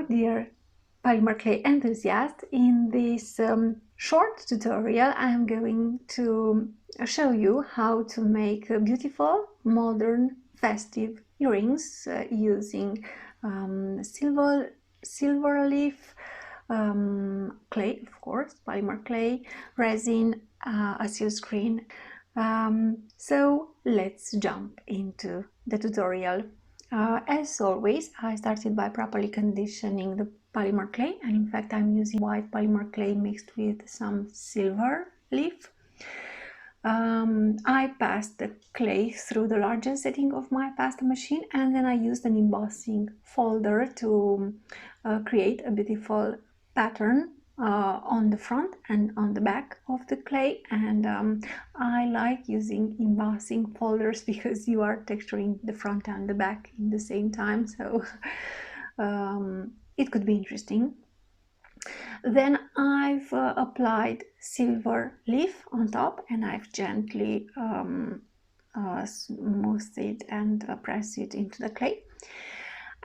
Hello dear polymer clay enthusiast. In this short tutorial I am going to show you how to make beautiful modern festive earrings using silver leaf clay, of course, polymer clay, resin, a silkscreen. So let's jump into the tutorial. As always, I started by properly conditioning the polymer clay, and in fact I'm using white polymer clay mixed with some silver leaf. I passed the clay through the larger setting of my pasta machine, and then I used an embossing folder to create a beautiful pattern on the front and on the back of the clay. And I like using embossing folders because you are texturing the front and the back in the same time, so it could be interesting. Then I've applied silver leaf on top, and I've gently smoothed it and pressed it into the clay.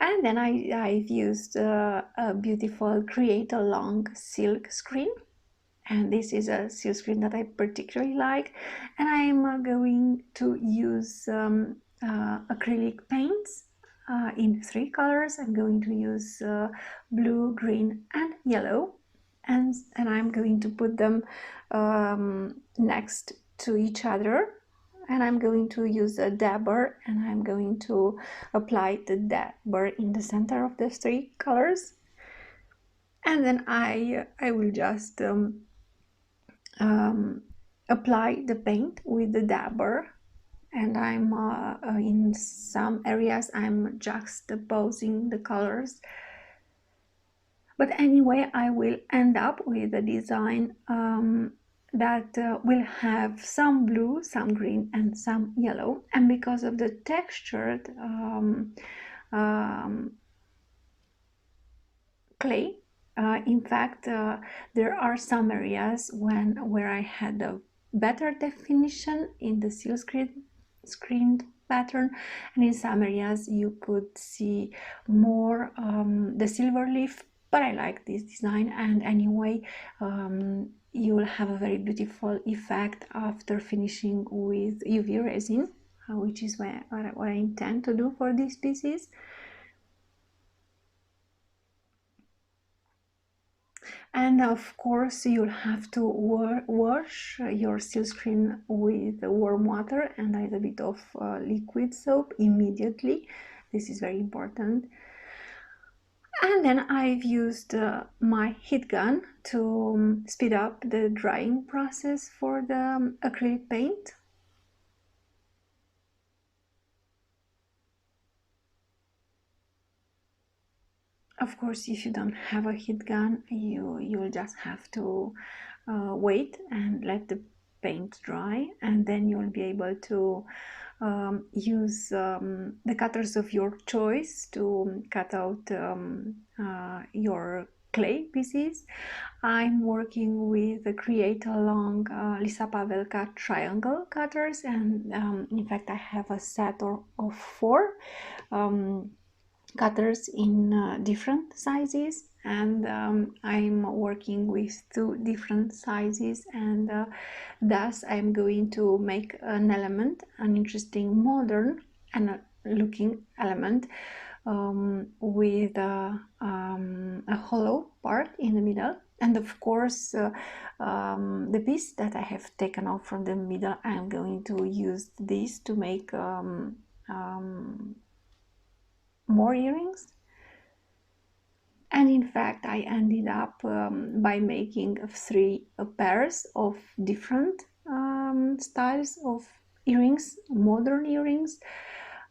And then I've used a beautiful CreateAlong silk screen, and this is a silk screen that I particularly like. And I'm going to use acrylic paints in 3 colors. I'm going to use blue, green and yellow, and I'm going to put them next to each other, and I'm going to use a dabber, and I'm going to apply the dabber in the center of the 3 colors, and then I will just apply the paint with the dabber. And I'm in some areas I'm juxtaposing the colors, but anyway I will end up with a design that will have some blue, some green and some yellow. And because of the textured clay, in fact there are some areas where I had a better definition in the silkscreen pattern, and in some areas you could see more the silver leaf, but I like this design. And anyway you will have a very beautiful effect after finishing with UV resin, which is what I intend to do for these pieces. And of course you'll have to wash your silkscreen with warm water and a little bit of liquid soap immediately. This is very important. And then I've used my heat gun to speed up the drying process for the acrylic paint. Of course, if you don't have a heat gun, you'll just have to wait and let the paint dry, and then you'll be able to use the cutters of your choice to cut out your clay pieces. I'm working with the CreateAlong Lisa Pavelka triangle cutters, and in fact I have a set of 4 cutters in different sizes, and I'm working with 2 different sizes, and thus I'm going to make an element, an interesting modern and looking element with a hollow part in the middle. And of course the piece that I have taken off from the middle, I'm going to use this to make more earrings. And in fact I ended up by making 3 pairs of different styles of earrings, modern earrings,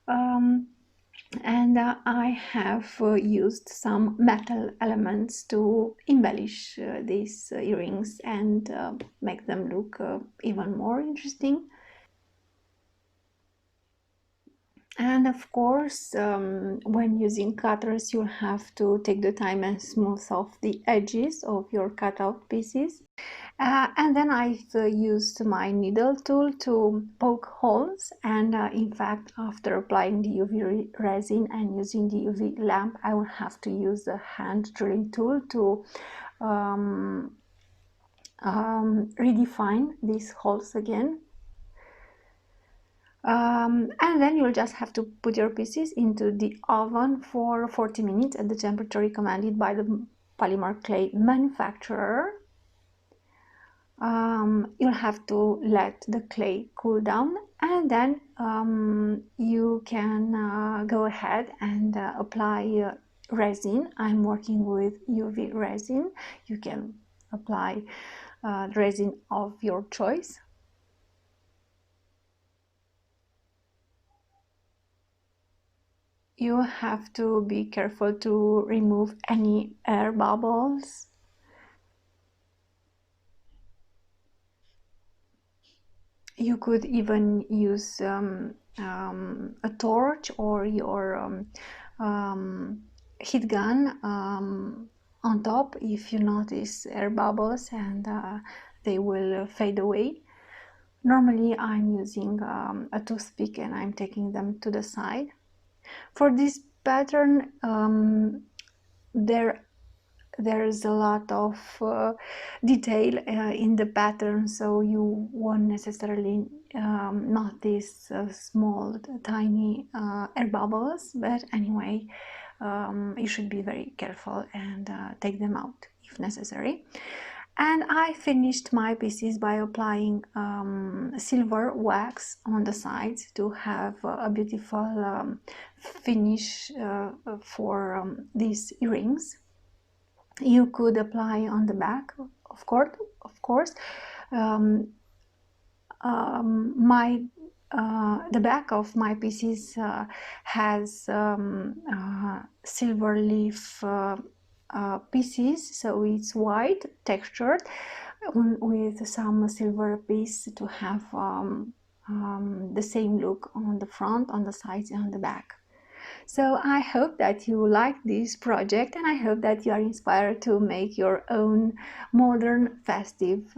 and I have used some metal elements to embellish these earrings and make them look even more interesting. And of course, when using cutters, you'll have to take the time and smooth off the edges of your cutout pieces. And then I've used my needle tool to poke holes, and in fact, after applying the UV resin and using the UV lamp, I will have to use the hand drilling tool to um, redefine these holes again. And then you'll just have to put your pieces into the oven for 40 minutes at the temperature recommended by the polymer clay manufacturer. You'll have to let the clay cool down, and then you can go ahead and apply resin. I'm working with UV resin. You can apply resin of your choice. You have to be careful to remove any air bubbles. You could even use a torch or your heat gun on top if you notice air bubbles, and they will fade away. Normally I'm using a toothpick and I'm taking them to the side. For this pattern, there's a lot of detail in the pattern, so you won't necessarily notice small tiny air bubbles, but anyway, you should be very careful and take them out if necessary. And I finished my pieces by applying silver wax on the sides to have a beautiful finish for these earrings. You could apply on the back, of course. Um, my the back of my pieces has silver leaf pieces, so it's white textured with some silver piece to have the same look on the front, on the sides, and on the back. So I hope that you like this project, and I hope that you are inspired to make your own modern festive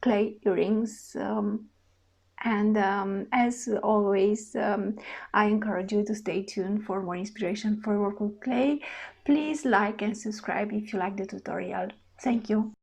clay earrings. As always, I encourage you to stay tuned for more inspiration for work with clay. Please like and subscribe if you like the tutorial. Thank you.